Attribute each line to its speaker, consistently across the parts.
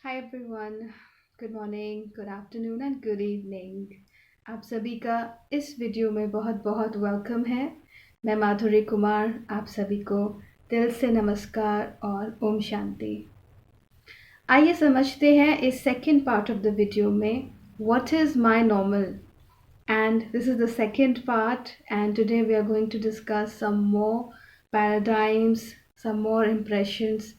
Speaker 1: Hi everyone. Good morning, good afternoon and good evening. आप सभी का इस वीडियो में बहुत बहुत वेलकम है। मैं माधुरी कुमार आप सभी को दिल से नमस्कार और ओम शांति। आइए समझते हैं इस second part of the video में what is my normal, and this is the second part, and today we are going to discuss some more paradigms, some more impressions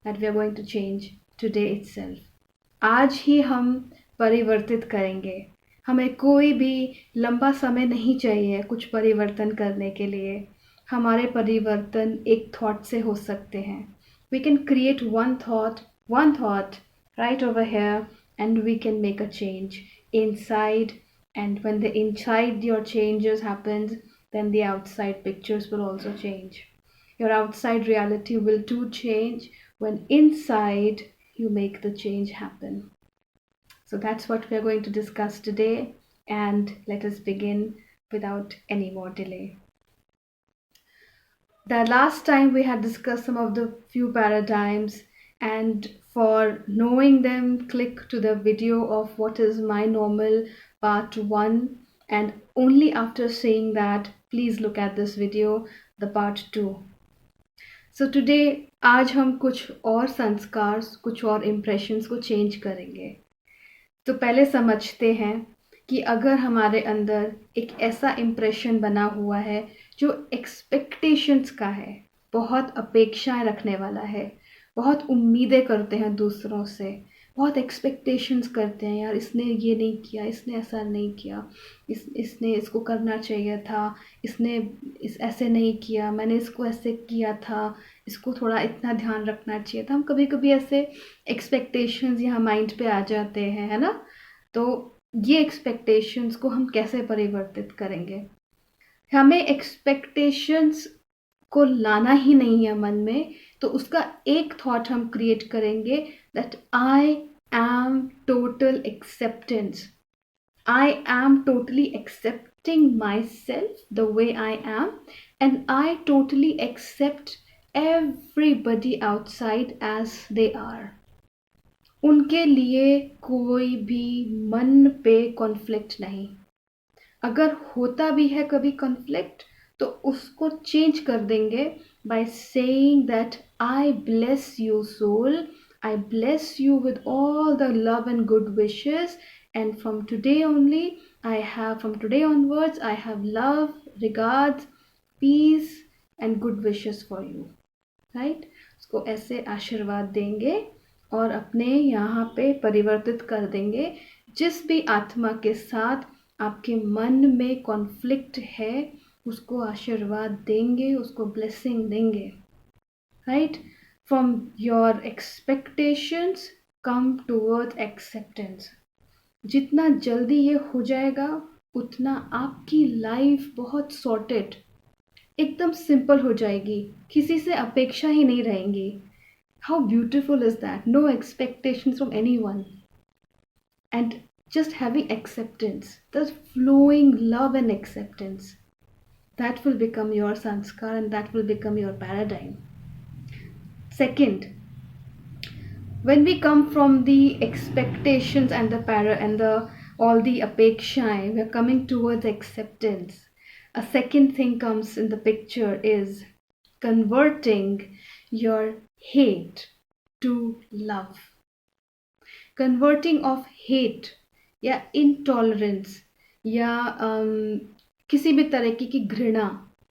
Speaker 1: that we are going to change today itself. आज ही हम परिवर्तित करेंगे। हमें कोई भी लंबा समय नहीं चाहिए कुछ परिवर्तन करने के लिए। हमारे परिवर्तन एक थॉट से हो सकते हैं। We can create one thought right over here, and we can make a change inside. And when the inside your changes happens, then the outside pictures will also change. Your outside reality will too change when inside you make the change happen. So that's what we are going to discuss today, and let us begin without any more delay. The last time we had discussed some of the few paradigms, and for knowing them, click to the video of what is my normal part 1, and only after seeing that please look at this video, the part 2. So today आज हम कुछ और संस्कार, कुछ और impressions को change करेंगे। तो पहले समझते हैं कि अगर हमारे अंदर एक ऐसा इम्प्रेशन बना हुआ है जो एक्सपेक्टेशंस का है, बहुत अपेक्षाएं रखने वाला है, बहुत उम्मीदें करते हैं दूसरों से, बहुत एक्सपेक्टेशंस करते हैं, यार इसने ये नहीं किया, इसने ऐसा नहीं किया, इसने इसको करना चाहिए था, इसने ऐसे नहीं किया, मैंने इसको ऐसे किया था, इसको थोड़ा इतना ध्यान रखना चाहिए था। हम कभी कभी ऐसे एक्सपेक्टेशंस यहाँ माइंड पे आ जाते हैं, है ना। तो ये एक्सपेक्टेशंस को हम कैसे परिवर्तित करेंगे? हमें एक्सपेक्टेशंस को लाना ही नहीं है मन में, तो उसका एक थॉट हम क्रिएट करेंगे that I am total acceptance. I am totally accepting myself the way I am, and I totally accept everybody outside as they are. उनके लिए कोई भी मन पे कॉन्फ्लिक्ट नहीं। अगर होता भी है कभी कॉन्फ्लिक्ट, तो उसको चेंज कर देंगे by saying that I bless you soul, I bless you with all the love and good wishes, and from today onwards I have love, regards, peace and good wishes for you. Right, उसको ऐसे आशीर्वाद देंगे और अपने यहाँ पे परिवर्तित कर देंगे। जिस भी आत्मा के साथ आपके मन में कॉन्फ्लिक्ट है, उसको आशीर्वाद देंगे, उसको ब्लेसिंग देंगे। Right, from your expectations come towards acceptance. जितना जल्दी ये हो जाएगा, उतना आपकी लाइफ बहुत सॉर्टेड, एकदम सिंपल हो जाएगी, किसी से अपेक्षा ही नहीं रहेंगी। How beautiful is that, no expectations from anyone, and just having acceptance, the flowing love and acceptance, that will become your sanskar and that will become your paradigm. Second, when we come from the expectations and the all the apekshaएं, we are coming towards acceptance. A second thing comes in the picture is converting your hate to love. Converting of hate या intolerance या किसी भी तरीके की घृणा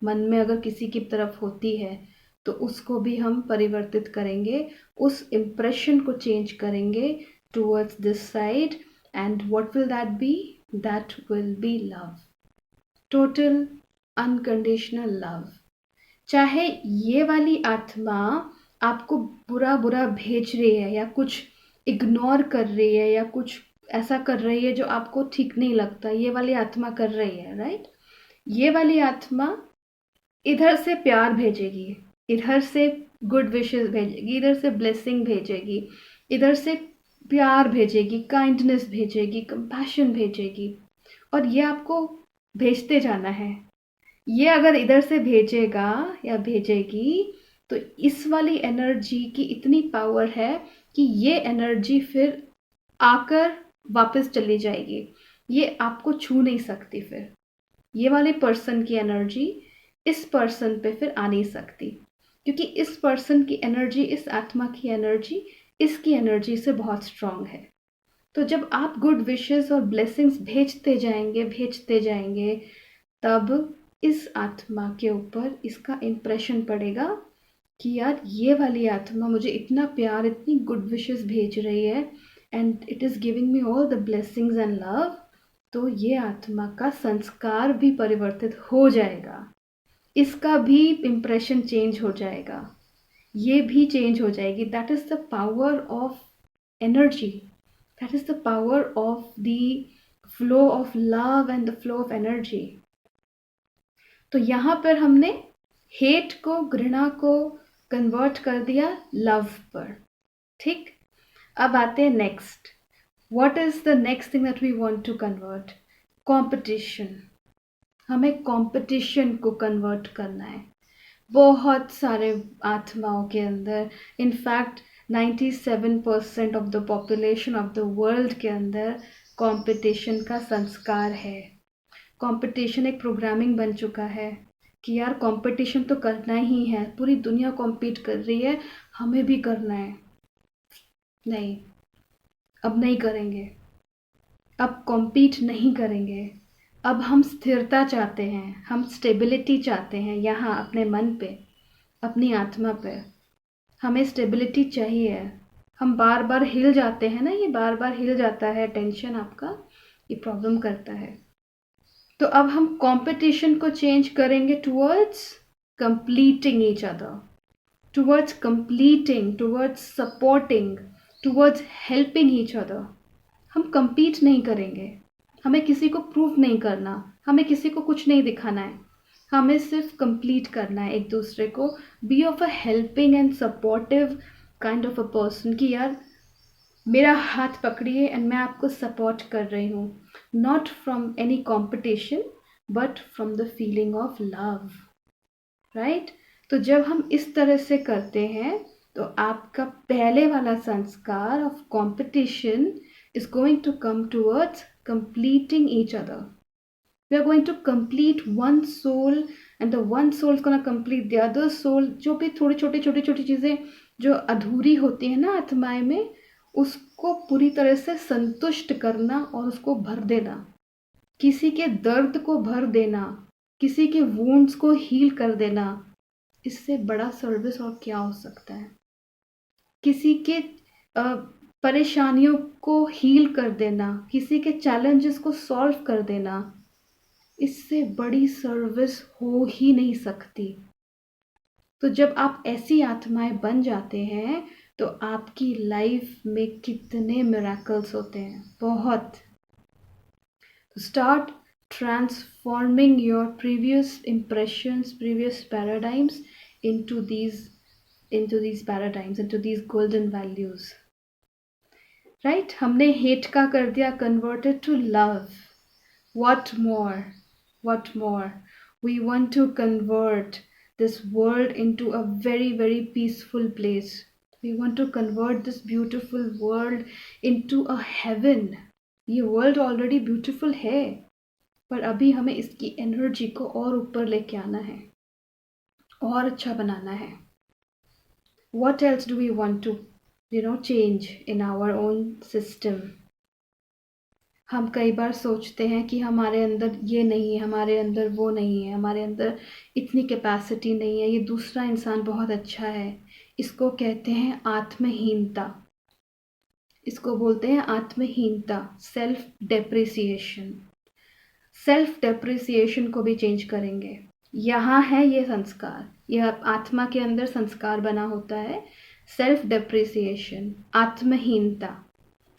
Speaker 1: मन में अगर किसी की तरफ होती है, तो उसको भी हम परिवर्तित करेंगे, उस इम्प्रेशन को चेंज करेंगे towards this side, and what will that be? That will be love, total unconditional love. चाहे ये वाली आत्मा आपको बुरा बुरा भेज रही है, या कुछ इग्नोर कर रही है, या कुछ ऐसा कर रही है जो आपको ठीक नहीं लगता, ये वाली आत्मा कर रही है, राइट। ये वाली आत्मा इधर से प्यार भेजेगी, इधर से गुड विशेस भेजेगी, इधर से ब्लेसिंग भेजेगी, इधर से प्यार भेजेगी, काइंडनेस भेजेगी, कंपैशन भेजेगी, और ये आपको भेजते जाना है। ये अगर इधर से भेजेगा या भेजेगी, तो इस वाली एनर्जी की इतनी पावर है कि ये एनर्जी फिर आकर वापस चली जाएगी, ये आपको छू नहीं सकती। फिर ये वाले पर्सन की एनर्जी इस पर्सन पे फिर आ नहीं सकती, क्योंकि इस पर्सन की एनर्जी, इस आत्मा की एनर्जी इसकी एनर्जी से बहुत स्ट्रांग है। तो जब आप गुड विशेस और ब्लेसिंग्स भेजते जाएंगे, तब इस आत्मा के ऊपर इसका इम्प्रेशन पड़ेगा कि यार ये वाली आत्मा मुझे इतना प्यार, इतनी गुड विशेस भेज रही है, and it is giving me all the blessings and love. तो ये आत्मा का संस्कार भी परिवर्तित हो जाएगा, इसका भी इम्प्रेशन चेंज हो जाएगा, ये भी चेंज हो जाएगी। That is the power of energy, that is the power of the flow of love and the flow of energy. तो यहाँ पर हमने हेट को, घृणा को कन्वर्ट कर दिया लव पर। ठीक, अब आते हैं next. What is the next thing that we want to convert? Competition. हमें कंपटीशन को कन्वर्ट करना है बहुत सारे आत्माओं के अंदर। In fact 97% of the population of the world के अंदर कंपटीशन का संस्कार है। कंपटीशन एक प्रोग्रामिंग बन चुका है कि यार कंपटीशन तो करना ही है, पूरी दुनिया कॉम्पीट कर रही है, हमें भी करना है। नहीं, अब नहीं करेंगे, अब कॉम्पीट नहीं करेंगे। अब हम स्थिरता चाहते हैं, हम स्टेबिलिटी चाहते हैं, यहाँ अपने मन पे, अपनी आत्मा पे हमें स्टेबिलिटी चाहिए। हम बार बार हिल जाते हैं ना, ये बार बार हिल जाता है टेंशन आपका, ये प्रॉब्लम करता है। तो अब हम कंपटीशन को चेंज करेंगे towards completing each other, towards completing, towards supporting, towards helping each other. हम compete नहीं करेंगे, हमें किसी को प्रूव नहीं करना, हमें किसी को कुछ नहीं दिखाना है, हमें सिर्फ कंप्लीट करना है एक दूसरे को। Be of a helping and supportive kind of a person, कि यार मेरा हाथ पकड़िए एंड मैं आपको सपोर्ट कर रही हूँ, not from any competition but from the feeling of love, right? तो जब हम इस तरह से करते हैं तो आपका पहले वाला संस्कार of competition is going to come towards completing each other. We are going to complete one soul and the one soul is going to complete the other soul. जो भी थोड़ी छोटी चीज़ें जो अधूरी होती है ना आत्माएं में, उसको पूरी तरह से संतुष्ट करना और उसको भर देना, किसी के दर्द को भर देना, किसी के वुंड्स को हील कर देना। इससे बड़ा सर्विस और क्या हो सकता है? किसी के परेशानियों को हील कर देना, किसी के चैलेंजेस को सॉल्व कर देना, इससे बड़ी सर्विस हो ही नहीं सकती। तो जब आप ऐसी आत्माएं बन जाते हैं तो आपकी लाइफ में कितने मिरेकल्स होते हैं, बहुत। Start transforming your previous impressions, previous paradigms into these paradigms, into these golden values. Right, हमने हेट का कर दिया converted to love. What more we want to convert this world into a very very peaceful place. We want to convert this beautiful world into a heaven. ये world already beautiful है, पर अभी हमें इसकी energy को और ऊपर लेके आना है, और अच्छा बनाना है। What else do we want to change in our own system? हम कई बार सोचते हैं कि हमारे अंदर ये नहीं है, हमारे अंदर वो नहीं है, हमारे अंदर इतनी कैपेसिटी नहीं है, ये दूसरा इंसान बहुत अच्छा है। इसको कहते हैं आत्महीनता, इसको बोलते हैं आत्महीनता, सेल्फ डेप्रिसिएशन। सेल्फ डेप्रिसिएशन को भी चेंज करेंगे। यहाँ है ये संस्कार, यह आत्मा के अंदर संस्कार बना होता है, सेल्फ डेप्रिसिएशन, आत्महीनता।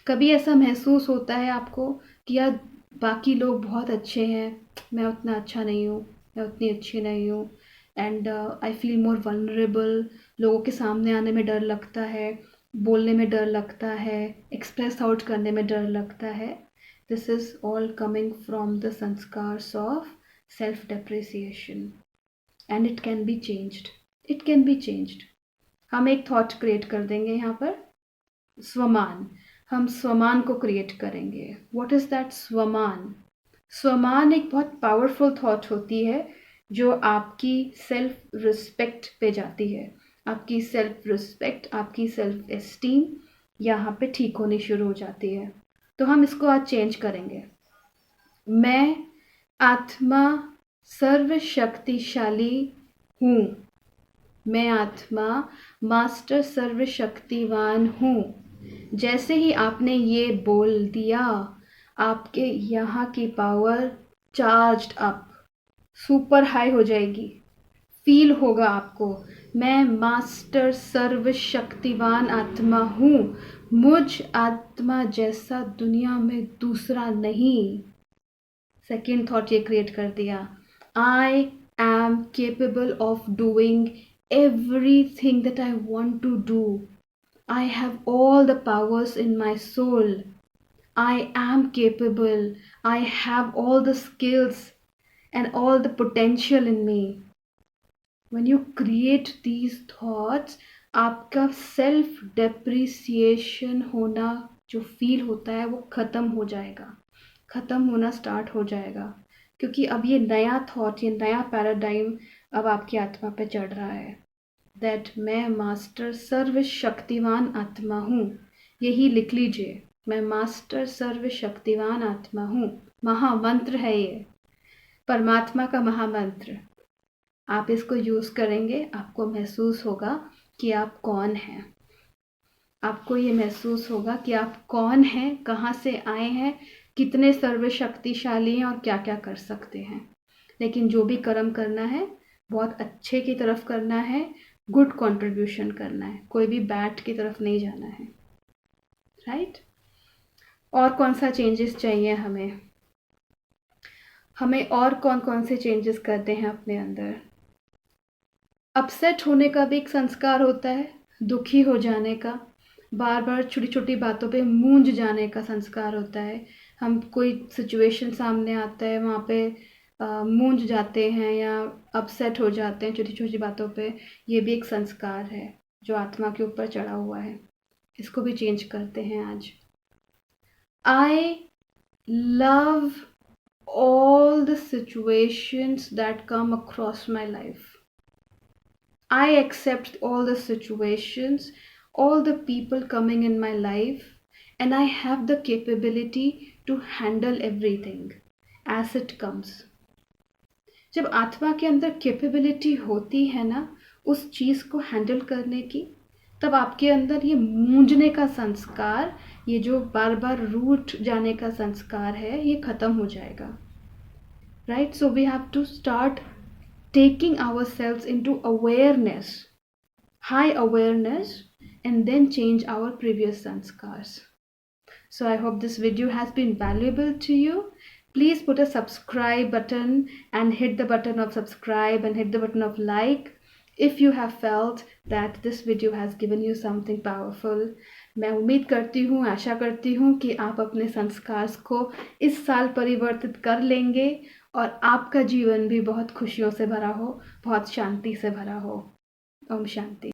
Speaker 1: कभी ऐसा महसूस होता है आपको कि यार बाकी लोग बहुत अच्छे हैं, मैं उतना अच्छा नहीं हूँ, मैं उतनी अच्छी नहीं हूँ, and I feel more vulnerable. लोगों के सामने आने में डर लगता है, बोलने में डर लगता है, एक्सप्रेस आउट करने में डर लगता है। This is all coming from the संस्कार्स of self-depreciation, and it can be changed. It can be changed. हम एक थॉट क्रिएट कर देंगे यहाँ पर, स्वमान। हम स्वमान को क्रिएट करेंगे। व्हाट इज़ दैट स्वमान? स्वमान एक बहुत पावरफुल थॉट होती है जो आपकी सेल्फ रिस्पेक्ट पे जाती है। आपकी सेल्फ रिस्पेक्ट, आपकी सेल्फ एस्टीम यहाँ पे ठीक होनी शुरू हो जाती है। तो हम इसको आज चेंज करेंगे। मैं आत्मा सर्वशक्तिशाली हूँ। मैं आत्मा मास्टर सर्वशक्तिवान हूँ। जैसे ही आपने ये बोल दिया, आपके यहाँ की power charged up, super high हो जाएगी। फील होगा आपको, मैं मास्टर सर्वशक्तिवान आत्मा हूँ। मुझ आत्मा जैसा दुनिया में दूसरा नहीं। सेकेंड थॉट ये क्रिएट कर दिया, I am capable of doing everything that I want to do. I have all the powers in my soul. I am capable. I have all the skills and all the potential in me. When you create these thoughts, आपका self depreciation होना जो feel होता है वो ख़त्म हो जाएगा, ख़त्म होना स्टार्ट हो जाएगा। क्योंकि अब ये नया थॉट, ये नया पैराडाइम अब आपकी आत्मा पे चढ़ रहा है। दैट मैं मास्टर सर्वशक्तिवान आत्मा हूँ। यही लिख लीजिए, मैं मास्टर सर्वशक्तिवान आत्मा हूँ। महामंत्र है ये, परमात्मा का महामंत्र। आप इसको यूज़ करेंगे, आपको महसूस होगा कि आप कौन हैं। आपको ये महसूस होगा कि आप कौन हैं, कहाँ से आए हैं, कितने सर्वशक्तिशाली हैं और क्या क्या कर सकते हैं। लेकिन जो भी कर्म करना है बहुत अच्छे की तरफ करना है, गुड कंट्रीब्यूशन करना है, कोई भी बैड की तरफ नहीं जाना है, राइट? और कौन सा चेंजेस चाहिए हमें? हमें और कौन कौन से चेंजेस करते हैं अपने अंदर? अपसेट होने का भी एक संस्कार होता है, दुखी हो जाने का, बार बार छोटी छोटी बातों पे मूंझ जाने का संस्कार होता है। हम कोई सिचुएशन सामने आता है, वहाँ पे मूंझ जाते हैं या अपसेट हो जाते हैं छोटी छोटी बातों पे। ये भी एक संस्कार है जो आत्मा के ऊपर चढ़ा हुआ है। इसको भी चेंज करते हैं आज। I love all the situations that come across my life. I accept all the situations, all the people coming in my life, and I have the capability to handle everything as it comes. जब आत्मा के अंदर capability होती है ना उस चीज़ को handle करने की, तब आपके अंदर ये मूंझने का संस्कार, ये जो बार बार रूठ जाने का संस्कार है, ये ख़त्म हो जाएगा, right? So we have to start taking ourselves into awareness, high awareness, and then change our previous sanskars. So I hope this video has been valuable to you. Please put a subscribe button and hit the button of subscribe and hit the button of like if you have felt that this video has given you something powerful. मैं उम्मीद करती हूँ, आशा करती हूँ कि आप अपने संस्कार को इस साल परिवर्तित कर लेंगे और आपका जीवन भी बहुत खुशियों से भरा हो, बहुत शांति से भरा हो। ओम शांति।